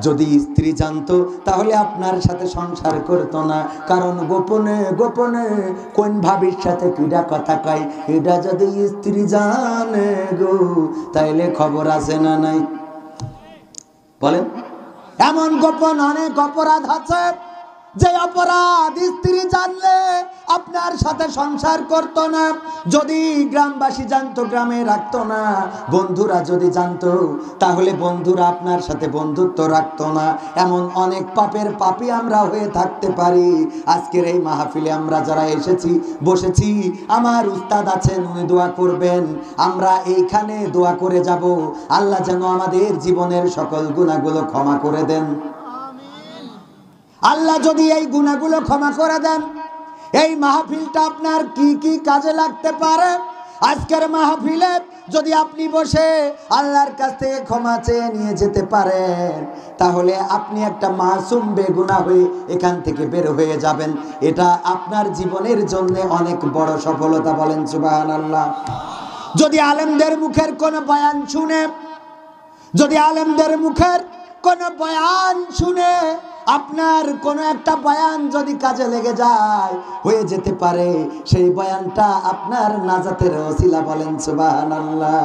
যদি স্ত্রী জানতো তাহলে আপনার সাথে সংসার করতো না, কারণ গোপনে গোপনে কোন ভাবির সাথে কিডা কথা কয় এটা যদি স্ত্রী জানে গো, তাইলে খবর আছে না নাই? বলেন। এমন গোপন অনেক অপরাধ আছে যে অপরাধ স্ত্রী জানলে আপনার সাথে সংসার করত না। যদি গ্রামবাসী জানতো গ্রামে রাখতো না, বন্ধুরা যদি জানতো তাহলে বন্ধুরা আপনার সাথে বন্ধুত্ব রাখতো না। এমন অনেক পাপের পাপী আমরা হয়ে থাকতে পারি। আজকের এই মাহফিলে আমরা যারা এসেছি বসেছি, আমার উস্তাদ আছেন, উনি দোয়া করবেন, আমরা এইখানে দোয়া করে যাব আল্লাহ যেন আমাদের জীবনের সকল গুনাহগুলো ক্ষমা করে দেন। আল্লাহ যদি এই গুনাহগুলো ক্ষমা করে দেন, এই মাহফিলটা আপনার কি কি কাজে লাগতে পারে। আজকের মাহফিলে যদি আপনি বসে আল্লাহর কাছ থেকে ক্ষমা চেয়ে নিয়ে যেতে পারেন, তাহলে আপনি একটা মাসুম বেগুনাহ হয়ে এখান থেকে বের হয়ে যাবেন। এটা আপনার জীবনের জন্য অনেক বড় সফলতা। বলেন সুবহানাল্লাহ। যদি আলেমদের মুখের কোন বয়ান শুনে, যদি আলেমদের মুখের কোন বয়ান শুনে আপনার কোন একটা বয়ান যদি কাজে লেগে যায়, হয়ে যেতে পারে সেই বয়ানটা আপনার নাজাতের ওসিলা। বলেন সুবহানাল্লাহ।